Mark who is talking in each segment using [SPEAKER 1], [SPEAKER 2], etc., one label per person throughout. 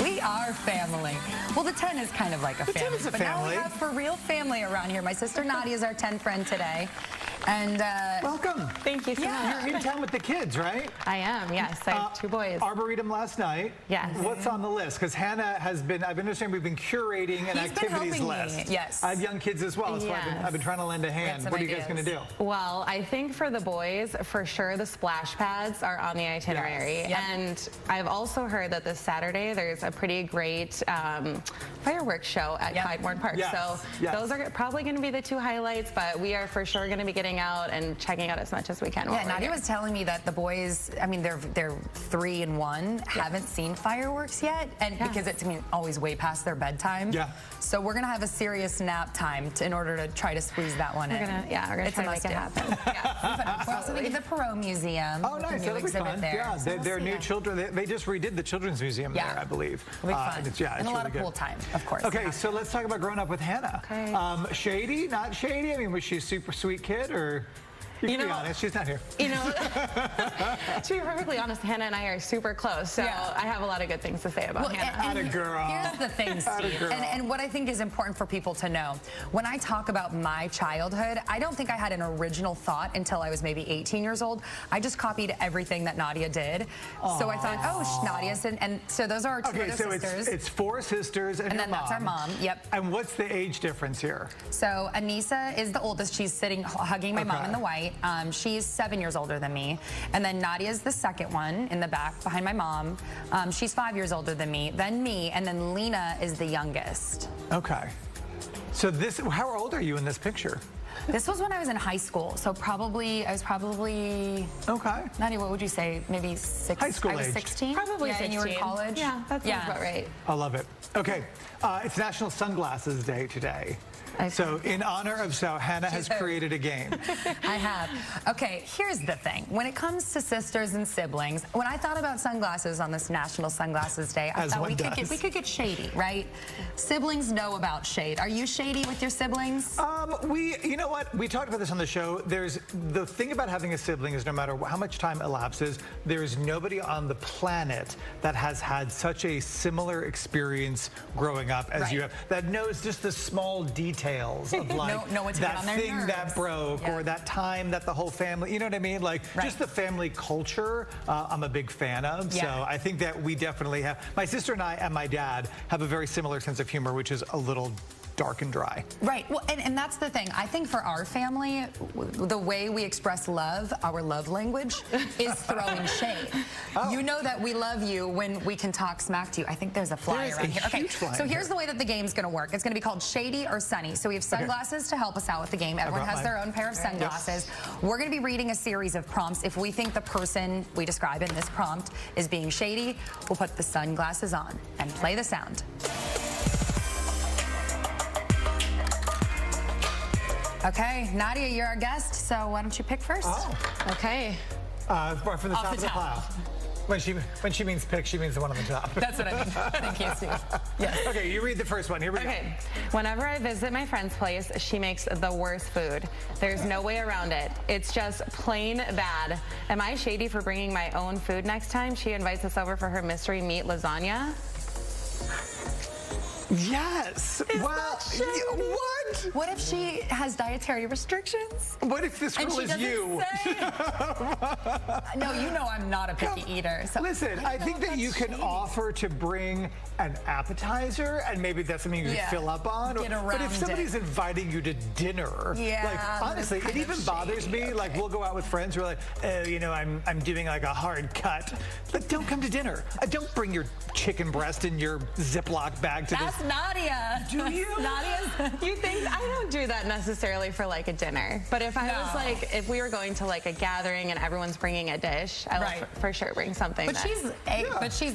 [SPEAKER 1] We are family. Well, the 10 is kind of like a family.
[SPEAKER 2] 10 is a
[SPEAKER 1] but
[SPEAKER 2] family.
[SPEAKER 1] Now we have for real family around here. My sister Nadia is our 10 friend today. And
[SPEAKER 2] welcome.
[SPEAKER 3] Thank you so much.
[SPEAKER 2] You're in town with the kids, right?
[SPEAKER 3] I am, yes. I have 2 boys.
[SPEAKER 2] Arboretum last night.
[SPEAKER 3] Yes.
[SPEAKER 2] What's on the list? Because Hannah has been, I've been understanding we've been curating an activities list.
[SPEAKER 1] Yes.
[SPEAKER 2] I have young kids as well, so
[SPEAKER 3] Yes.
[SPEAKER 2] I've been trying to lend a hand. What are you guys going to do?
[SPEAKER 3] Well, I think for the boys, for sure the splash pads are on the itinerary.
[SPEAKER 1] Yes. Yep.
[SPEAKER 3] And I've also heard that this Saturday there's a pretty great fireworks show at Clyde Park.
[SPEAKER 2] Yes.
[SPEAKER 3] So those are probably going to be the 2 highlights, but we are for sure going to be getting out and checking out as much as we can.
[SPEAKER 1] Yeah, Nadia was telling me that the boys, I mean, they're 3 and 1, haven't seen fireworks yet, and because it's always way past their bedtime.
[SPEAKER 2] Yeah.
[SPEAKER 1] So we're gonna have a serious nap time in order to try to squeeze that one in.
[SPEAKER 3] We're gonna try to make it happen.
[SPEAKER 1] We're also thinking the Perot Museum.
[SPEAKER 2] Oh, nice. That'll be fun.
[SPEAKER 1] There.
[SPEAKER 2] Yeah,
[SPEAKER 1] So
[SPEAKER 2] they're new children. They just redid the Children's Museum there, I believe.
[SPEAKER 1] It'll be fun.
[SPEAKER 2] It's
[SPEAKER 1] and a lot
[SPEAKER 2] really
[SPEAKER 1] of pool time, of course.
[SPEAKER 2] Okay, so let's talk about growing up with Hannah.
[SPEAKER 3] Okay.
[SPEAKER 2] Shady, not shady? I mean, was she a super sweet kid, or? You can be honest, she's not here.
[SPEAKER 3] You know, to be perfectly honest, Hannah and I are super close, so I have a lot of good things to say about Hannah.
[SPEAKER 1] And
[SPEAKER 2] girl.
[SPEAKER 1] Here's the thing, Steve, and what I think is important for people to know. When I talk about my childhood, I don't think I had an original thought until I was maybe 18 years old. I just copied everything that Nadia did. So I thought, oh, Nadia's, and so those are our 2 other sisters.
[SPEAKER 2] It's 4 sisters and
[SPEAKER 1] then that's our mom. Yep.
[SPEAKER 2] And what's the age difference here?
[SPEAKER 1] So Anissa is the oldest. She's sitting hugging my mom in the white. She's 7 years older than me. And then Nadia's the second one in the back behind my mom. She's 5 years older than me, and then Lena is the youngest.
[SPEAKER 2] Okay. So how old are you in this picture?
[SPEAKER 1] This was when I was in high school, so I was probably...
[SPEAKER 2] Okay.
[SPEAKER 1] Nadia, what would you say? Maybe 6?
[SPEAKER 2] High school
[SPEAKER 1] I was
[SPEAKER 2] age.
[SPEAKER 1] 16?
[SPEAKER 3] Probably 16.
[SPEAKER 1] And you were in college?
[SPEAKER 3] Yeah, that sounds about right.
[SPEAKER 2] I love it. Okay, it's National Sunglasses Day today. So in honor of Hannah has created a game.
[SPEAKER 1] I have. Okay, here's the thing. When it comes to sisters and siblings, when I thought about sunglasses on this National Sunglasses Day, I thought we could get shady, right? Siblings know about shade. Are you shady with your siblings?
[SPEAKER 2] You know what? We talked about this on the show. The thing about having a sibling is no matter how much time elapses, there is nobody on the planet that has had such a similar experience growing up as you have, that knows just the small details of like that thing that broke or that time that the whole family, you know what I mean? Like just the family culture, I'm a big fan of. So I think that we definitely have, my sister and I and my dad have a very similar sense of humor, which is a little dark and dry.
[SPEAKER 1] Right. Well, and that's the thing. I think for our family, the way we express love, our love language, is throwing shade. You know that we love you when we can talk smack to you. I think there's a flyer around here. Okay, so here's the way that the game's going to work. It's going to be called Shady or Sunny. So we have sunglasses to help us out with the game. Everyone has their own pair of sunglasses. We're going to be reading a series of prompts. If we think the person we describe in this prompt is being shady, we'll put the sunglasses on and play the sound. Okay, Nadia, you're our guest, so why don't you pick first?
[SPEAKER 3] Okay.
[SPEAKER 2] From the top of the pile. When she means pick, she means the one on the top.
[SPEAKER 1] That's what I mean. Thank you, Steve. Yes.
[SPEAKER 2] Okay, you read the first one. Here we go.
[SPEAKER 3] Whenever I visit my friend's place, she makes the worst food. There's no way around it. It's just plain bad. Am I shady for bringing my own food next time she invites us over for her mystery meat lasagna?
[SPEAKER 2] Yes. What?
[SPEAKER 1] What if she has dietary restrictions?
[SPEAKER 2] What if this girl is you?
[SPEAKER 1] No, you know I'm not a picky eater. So
[SPEAKER 2] listen, I think that you can offer to bring an appetizer, and maybe that's something you can fill up on. But if somebody's inviting you to dinner, like honestly, it even bothers me. Like we'll go out with friends who are like, oh, you know, I'm doing like a hard cut. Like don't come to dinner. Don't bring your chicken breast in your Ziploc bag to this.
[SPEAKER 1] Nadia.
[SPEAKER 2] Do you?
[SPEAKER 3] Nadia's. You think I don't do that necessarily for like a dinner, but if I was like, if we were going to like a gathering and everyone's bringing a dish, I will for sure bring something.
[SPEAKER 1] But she's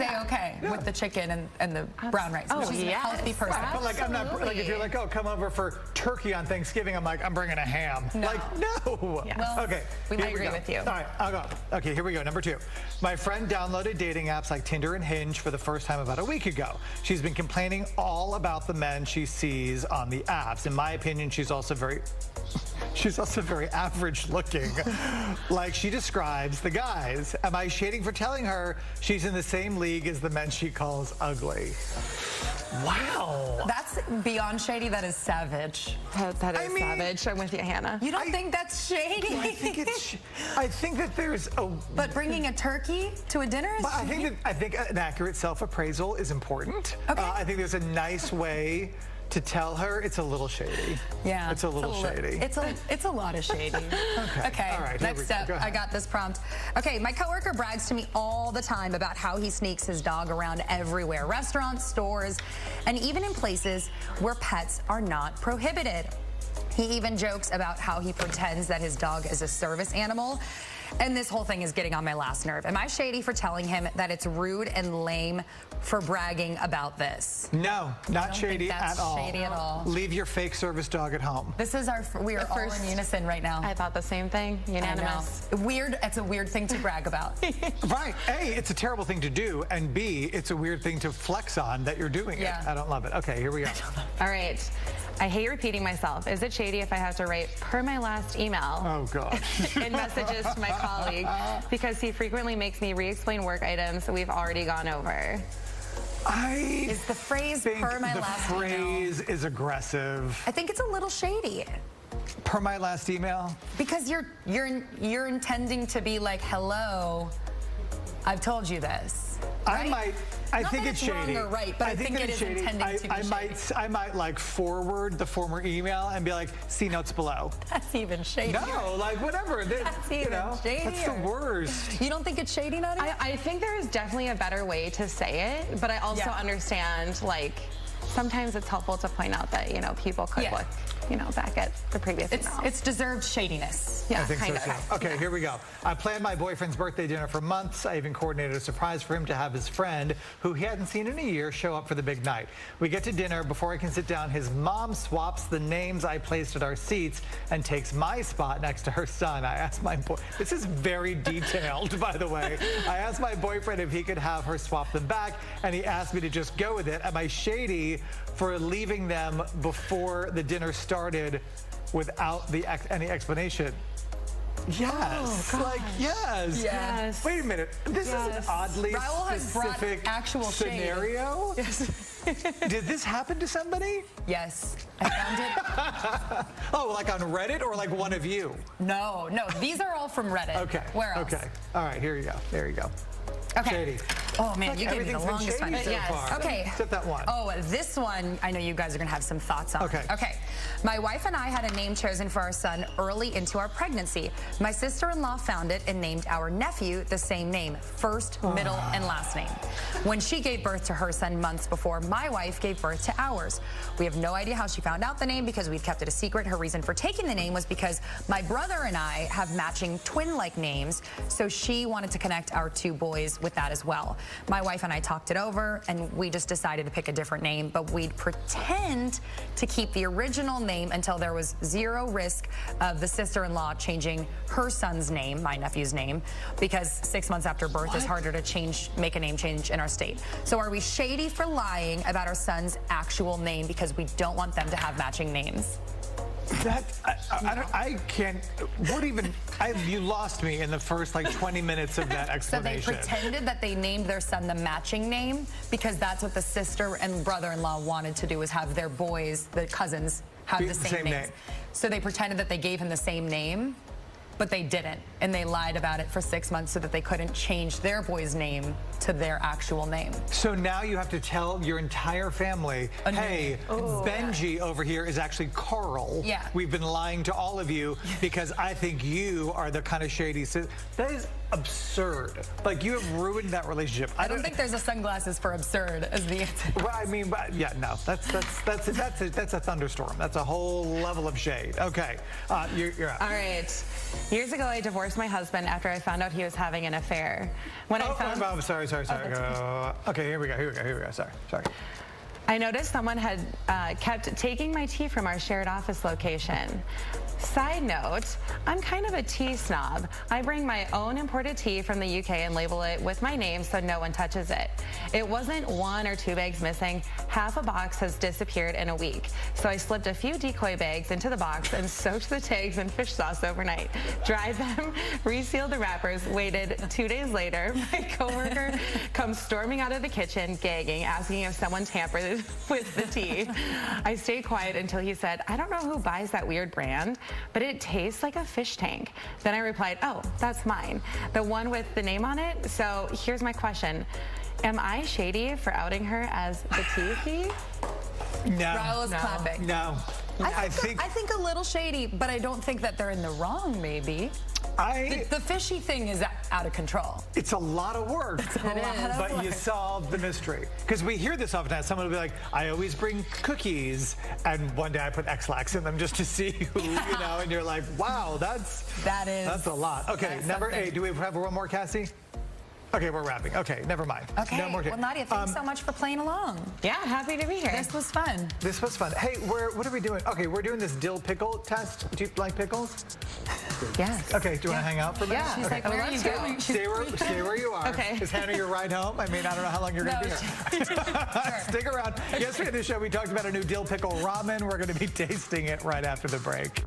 [SPEAKER 1] a-okay with the chicken and the brown rice.
[SPEAKER 3] Oh,
[SPEAKER 1] she's a healthy person.
[SPEAKER 2] But like I'm not like if you're like, oh, come over for turkey on Thanksgiving, I'm like, I'm bringing a ham.
[SPEAKER 1] No.
[SPEAKER 2] Like no.
[SPEAKER 3] Yes.
[SPEAKER 1] Well,
[SPEAKER 2] okay.
[SPEAKER 1] We might agree with you.
[SPEAKER 2] All right, I'll go. Okay, here we go. Number 2. My friend downloaded dating apps like Tinder and Hinge for the first time about a week ago. She's been complaining all about the men she sees on the apps. In my opinion, she's also very She's also very average looking. Like she describes the guys. Am I shading for telling her she's in the same league as the men she calls ugly? Wow.
[SPEAKER 1] That's beyond shady. That is savage.
[SPEAKER 3] That is savage. I'm with you, Hannah.
[SPEAKER 1] You don't think that's shady?
[SPEAKER 2] I think that there's a...
[SPEAKER 1] But bringing a turkey to a dinner is shady?
[SPEAKER 2] I think an accurate self-appraisal is important.
[SPEAKER 1] Okay.
[SPEAKER 2] I think there's a nice way to tell her it's a little shady.
[SPEAKER 1] Yeah.
[SPEAKER 2] It's a little shady.
[SPEAKER 1] It's a lot of shady. Okay.
[SPEAKER 2] All right,
[SPEAKER 1] Next up, I got this prompt. Okay, my coworker brags to me all the time about how he sneaks his dog around everywhere. Restaurants, stores, and even in places where pets are not prohibited. He even jokes about how he pretends that his dog is a service animal. And this whole thing is getting on my last nerve. Am I shady for telling him that it's rude and lame for bragging about this?
[SPEAKER 2] No, not shady at all.
[SPEAKER 1] Shady at all.
[SPEAKER 2] Leave your fake service dog at home.
[SPEAKER 1] This is we are all in unison right now.
[SPEAKER 3] I thought the same thing. Unanimous.
[SPEAKER 1] Weird. It's a weird thing to brag about.
[SPEAKER 2] Right. A, it's a terrible thing to do, and B, it's a weird thing to flex on that you're doing it. I don't love it. Okay, here we go.
[SPEAKER 3] All right. I hate repeating myself. Is it shady if I have to write per my last email?
[SPEAKER 2] Oh, God.
[SPEAKER 3] In messages to my colleague because he frequently makes me re-explain work items we've already gone over.
[SPEAKER 1] Is the phrase per my last email?
[SPEAKER 2] The phrase is aggressive.
[SPEAKER 1] I think it's a little shady.
[SPEAKER 2] Per my last email?
[SPEAKER 1] Because you're intending to be like, hello, I've told you this. Right?
[SPEAKER 2] I think it's shady.
[SPEAKER 1] Wrong or right, but I think it is
[SPEAKER 2] shady.
[SPEAKER 1] intending to be shady.
[SPEAKER 2] I might like forward the former email and be like, see notes below.
[SPEAKER 1] That's even shadier.
[SPEAKER 2] No, like whatever.
[SPEAKER 1] That's even shadier.
[SPEAKER 2] That's the worst.
[SPEAKER 1] You don't think it's shady, Nadia?
[SPEAKER 3] I think there is definitely a better way to say it, but I also understand, like, sometimes it's helpful to point out that, people could look, back at the previous email.
[SPEAKER 1] It's deserved shadiness.
[SPEAKER 2] Yeah, I think so too. Okay, here we go. I planned my boyfriend's birthday dinner for months. I even coordinated a surprise for him to have his friend, who he hadn't seen in a year, show up for the big night. We get to dinner. Before I can sit down, his mom swaps the names I placed at our seats and takes my spot next to her son. I asked my boy, this is very detailed, by the way. I asked my boyfriend if he could have her swap them back, and he asked me to just go with it. Am I shady for leaving them before the dinner started without any explanation? Yes.
[SPEAKER 3] Oh,
[SPEAKER 2] yes. Wait a minute. This is an oddly specific scenario.
[SPEAKER 1] Yes.
[SPEAKER 2] Did this happen to somebody?
[SPEAKER 1] Yes. I found it.
[SPEAKER 2] Oh, like on Reddit or like one of you?
[SPEAKER 1] No. These are all from Reddit.
[SPEAKER 2] Okay.
[SPEAKER 1] Where else?
[SPEAKER 2] Okay. All right, here you go. There you go.
[SPEAKER 1] Okay.
[SPEAKER 2] Shady.
[SPEAKER 1] Oh, man, you gave me the longest one.
[SPEAKER 2] So far.
[SPEAKER 1] Okay.
[SPEAKER 2] Except that one.
[SPEAKER 1] Oh, this one, I know you guys are going to have some thoughts on.
[SPEAKER 2] Okay.
[SPEAKER 1] Okay. My wife and I had a name chosen for our son early into our pregnancy. My sister-in-law found it and named our nephew the same name, first, middle, and last name. When she gave birth to her son months before, my wife gave birth to ours. We have no idea how she found out the name because we'd kept it a secret. Her reason for taking the name was because my brother and I have matching twin-like names, so she wanted to connect our two boys with that as well. My wife and I talked it over, and we just decided to pick a different name, but we'd pretend to keep the original name until there was zero risk of the sister-in-law changing her son's name, my nephew's name, because 6 months after birth is harder to make a name change in our state. So are we shady for lying about our son's actual name because we don't want them to have matching names?
[SPEAKER 2] I can't. You lost me in the first 20 minutes of that explanation.
[SPEAKER 1] So they pretended that they named their son the matching name because that's what the sister and brother-in-law wanted to do, is have their boys, the cousins, have the same names. So they pretended that they gave him the same name, but they didn't. And they lied about it for 6 months so that they couldn't change their boy's name to their actual name.
[SPEAKER 2] So now you have to tell your entire family, hey, Benji over here is actually Carl.
[SPEAKER 1] Yeah.
[SPEAKER 2] We've been lying to all of you because I think you are the kind of shady. That is absurd. Like, you have ruined that relationship.
[SPEAKER 1] I don't think there's a sunglasses for absurd as the answer.
[SPEAKER 2] Well, I mean, yeah, no, that's a thunderstorm. That's a whole level of shade. Okay, you're out.
[SPEAKER 3] All right. Years ago, I divorced my husband after I found out he was having an affair. When I found...
[SPEAKER 2] I'm sorry. Okay, here we go. Sorry.
[SPEAKER 3] I noticed someone had kept taking my tea from our shared office location. Side note, I'm kind of a tea snob. I bring my own imported tea from the UK and label it with my name so no one touches it. It wasn't 1 or 2 bags missing. Half a box has disappeared in a week. So I slipped a few decoy bags into the box and soaked the tags in fish sauce overnight. Dried them, resealed the wrappers, waited 2 days later. My coworker comes storming out of the kitchen, gagging, asking if someone tampered with the tea. I stayed quiet until he said, I don't know who buys that weird brand, but it tastes like a fish tank. Then I replied, oh, that's mine, the one with the name on it. So here's my question. Am I shady for outing her as the tea?
[SPEAKER 2] No.
[SPEAKER 1] Ryle is clapping.
[SPEAKER 2] No.
[SPEAKER 1] I think a little shady, but I don't think that they're in the wrong, maybe. The fishy thing is out of control.
[SPEAKER 2] It's a lot of work. But you solved the mystery. Because we hear this often. Someone will be like, I always bring cookies, and one day I put X-Lax in them just to see who, you know, and you're like, wow, that's a lot. Okay, number 8. Do we have one more, Cassie? Okay, we're wrapping. Okay, never mind.
[SPEAKER 1] Okay.
[SPEAKER 2] No more.
[SPEAKER 1] Well, Nadia, thanks so much for playing along.
[SPEAKER 3] Yeah, happy to be here.
[SPEAKER 1] This was fun.
[SPEAKER 2] This was fun. Hey, what are we doing? Okay, we're doing this dill pickle test. Do you like pickles?
[SPEAKER 3] Yes.
[SPEAKER 2] Okay, do you want to hang out for a minute?
[SPEAKER 3] Yeah.
[SPEAKER 1] She's like, where are you going?
[SPEAKER 2] Stay where you are.
[SPEAKER 3] Okay.
[SPEAKER 2] Is Hanna your ride home? I mean, I don't know how long you're going to be here. Stick around. Yesterday in the show, we talked about a new dill pickle ramen. We're going to be tasting it right after the break.